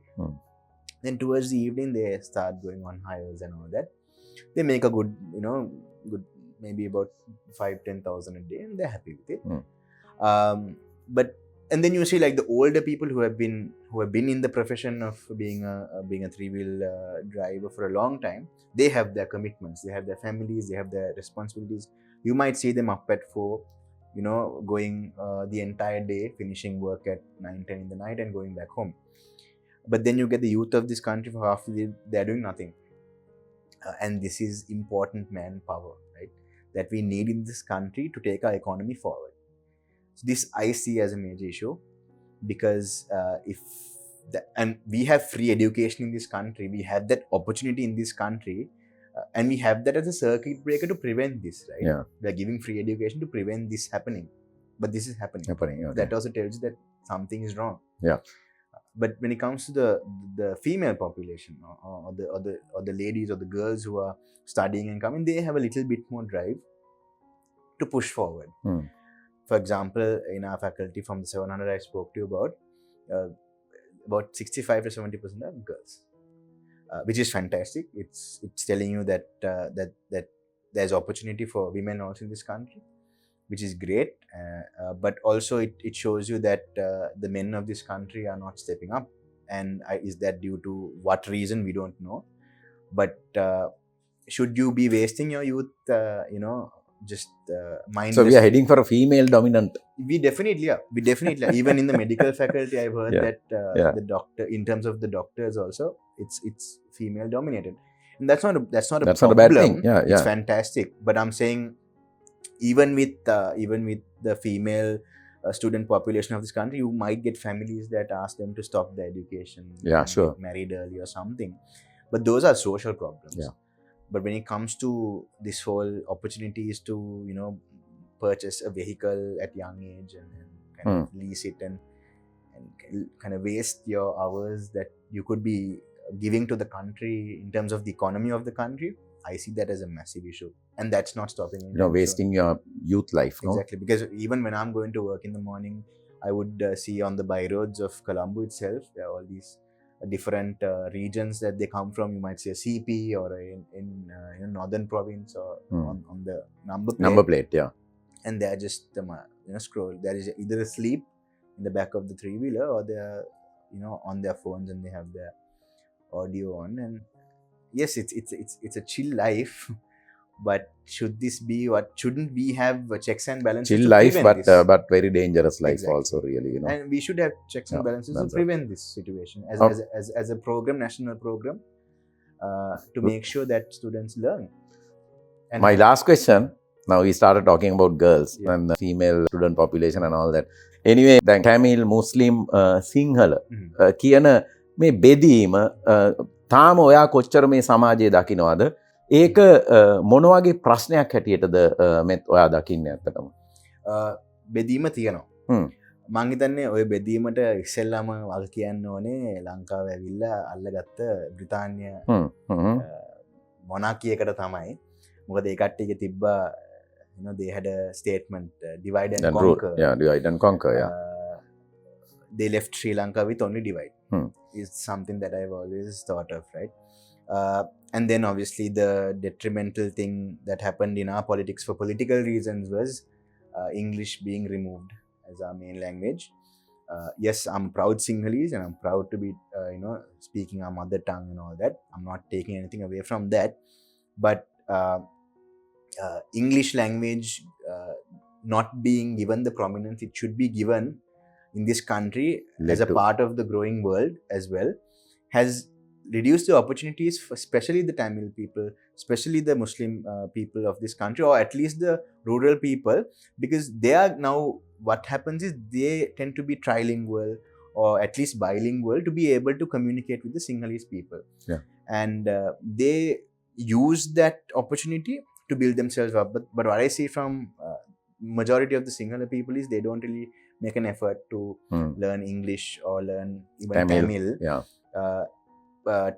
Then towards the evening they start going on hires and all that. They make a good maybe about 5,000-10,000 a day, and they're happy with it. But and then you see like the older people who have been in the profession of being a three-wheel driver for a long time. They have their commitments, they have their families, they have their responsibilities. You might see them up at 4, going the entire day, finishing work at 9-10 in the night and going back home. But then you get the youth of this country, for half the day they're doing nothing. And this is important manpower, right, that we need in this country to take our economy forward. So this I see as a major issue, because and we have free education in this country, we have that opportunity in this country, and we have that as a circuit breaker to prevent this, right? Yeah. We are giving free education to prevent this happening, but this is happening. Okay. That also tells you that something is wrong. Yeah. But when it comes to the female population, or the ladies or the girls who are studying and coming, they have a little bit more drive to push forward. For example, in our faculty, from the 700 I spoke to you about 65 to 70% are girls, which is fantastic. It's telling you that there's opportunity for women also in this country, which is great. But also it shows you that the men of this country are not stepping up. And is that due to what reason? We don't know. But should you be wasting your youth, just mindless? So we are heading for a female dominant. We definitely are. Even in the medical faculty, I've heard that the doctor, in terms of the doctors also, it's female dominated, and that's not a bad thing. It's fantastic. But I'm saying, even with the female student population of this country, you might get families that ask them to stop their education, sure, get married early or something. But those are social problems. But when it comes to this whole opportunities to purchase a vehicle at young age and kind of lease it and kind of waste your hours that you could be giving to the country in terms of the economy of the country, I see that as a massive issue, and that's not stopping. Wasting your youth life. Exactly, because even when I'm going to work in the morning, I would see on the byroads of Colombo itself, there are all these different regions that they come from. You might see a CP or in northern province, or on the number plate, and they are just scroll. There is either asleep in the back of the three-wheeler, or they are on their phones and they have their audio on. And yes, it's a chill life. But shouldn't we have checks and balances? Chill life, but very dangerous life. Exactly. Also, really, And we should have checks and balances to prevent this situation as a program, national program, to make sure that students learn. And my last question. Now we started talking about girls and the female student population and all that. Anyway, then Tamil, Muslim, Sinhala, කියන මේ බෙදීම තාම ඔයා කොච්චර මේ සමාජයේ දකින්නවද? ඒක මොන වගේ ප්‍රශ්නයක් හැටියටද මෙත් ඔයා දකින්නේ ඇත්තටම? බෙදීම තියෙනවා. මං හිතන්නේ ওই බෙදීමට ඉස්සෙල්ලාම වල් කියන්න ඕනේ ලංකාව ඇවිල්ලා අල්ලගත්ත බ්‍රිතාන්‍ය මොනාකියකට තමයි. මොකද ඒ කට්ටියගේ තිබ්බා they had a statement, divide and conquer. Divide and conquer. They left Sri Lanka with only divide. It's something that I've always thought of, right? And then obviously the detrimental thing that happened in our politics for political reasons was English being removed as our main language. Yes, I'm proud Sinhalese and I'm proud to be speaking our mother tongue and all that. I'm not taking anything away from that. But English language not being given the prominence it should be given in this country as a part of the growing world as well has reduce the opportunities for especially the Tamil people, especially the Muslim people of this country, or at least the rural people, because they are now, what happens is they tend to be trilingual or at least bilingual to be able to communicate with the Sinhalese people. Yeah. And they use that opportunity to build themselves up. But what I see from majority of the Sinhala people is they don't really make an effort to learn English or learn even Tamil. Yeah.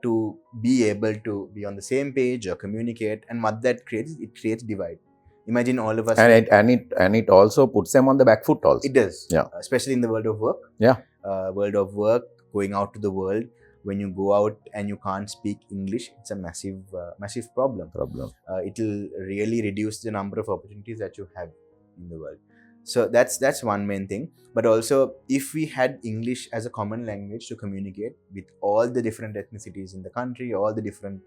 To be able to be on the same page or communicate, and what that creates, it creates divide. Imagine all of us, and it also puts them on the back foot also. It does. Yeah. Especially in the world of work. Yeah. World of work, going out to the world, when you go out and you can't speak English, it's a massive problem. It will really reduce the number of opportunities that you have in the world. So that's one main thing. But also, if we had English as a common language to communicate with all the different ethnicities in the country, all the different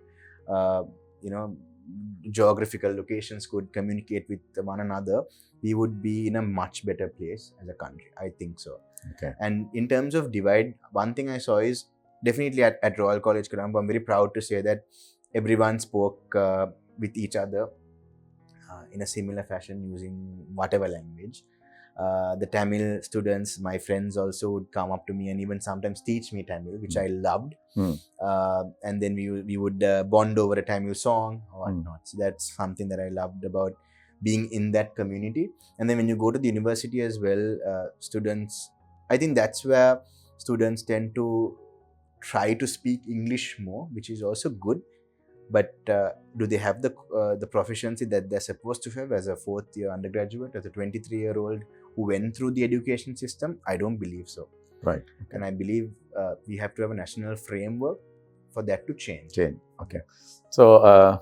geographical locations could communicate with one another, we would be in a much better place as a country. I think so. Okay. And in terms of divide, one thing I saw is definitely at Royal College Colombo, I'm very proud to say that everyone spoke with each other in a similar fashion using whatever language. The Tamil students, my friends, also would come up to me and even sometimes teach me Tamil, which I loved. And then we would bond over a Tamil song or whatnot. So that's something that I loved about being in that community. And then when you go to the university as well, students, I think that's where students tend to try to speak English more, which is also good. But do they have the proficiency that they're supposed to have as a fourth year undergraduate, as a 23-year-old who went through the education system? I don't believe so. Right. Okay. And I believe we have to have a national framework for that to change. Okay. So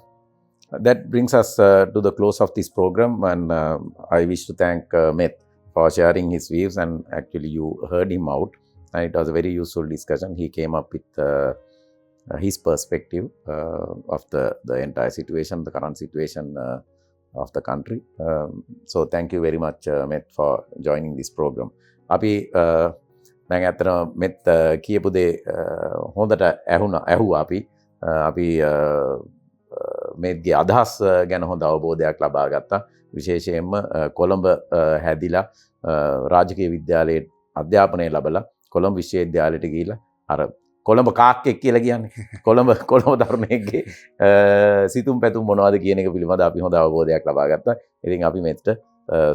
that brings us to the close of this program, and I wish to thank Meth for sharing his views, and actually you heard him out, and it was a very useful discussion. He came up with his perspective of the entire situation, the current situation of the country. So thank you very much, Meth, for joining this program. අපි දැන් ඇත්තටම මෙත් කියපු දේ හොඳට ඇහුවා අපි මෙත්ගේ අදහස් ගැන හොඳ අවබෝධයක් ලබා ගත්තා. විශේෂයෙන්ම කොළඹ හැදිලා රාජකීය විද්‍යාලයේ අධ්‍යාපනය ලැබලා කොළඹ විශ්වවිද්‍යාලයට ගිහිල්ලා අර කොළඹ කාක්කෙක් කියලා කියන්නේ කොළඹ තරුණයෙක්ගේ සිතුම් පැතුම් මොනවද කියන එක පිළිබඳව අපි හොඳ අවබෝධයක් ලබා ගත්තා. ඉතින් අපි මෙත්ට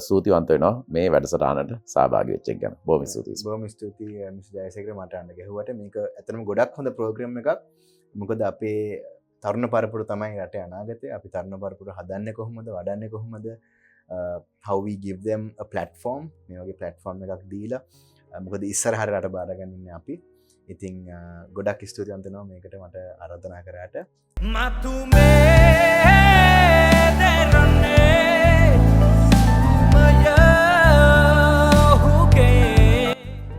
සූතිවන්ත වෙනවා මේ වැඩසටහනට සහභාගී වෙච්ච එක ගැන. බොහොම ස්තුතියි. බොහොම ස්තුතියි මිස් ජයසේකර මට අඬ ගැහුවට. මේක ඇත්තටම ගොඩක් හොඳ ප්‍රෝග්‍රෑම් එකක්. මොකද අපේ තරුණ පරපුර තමයි රටේ අනාගතය. අපි තරුණ පරපුර හදන්නේ කොහොමද, වඩන්නේ කොහොමද, how we give them a platform, මේ වගේ platform එකක් දීලා, මොකද ඉස්සරහට රට බාරගන්න ඉන්නේ අපි. ඉතින් ගොඩක් ස්තුතිවන්ත වෙනවා මේකට මට ආරාධනා කරාට.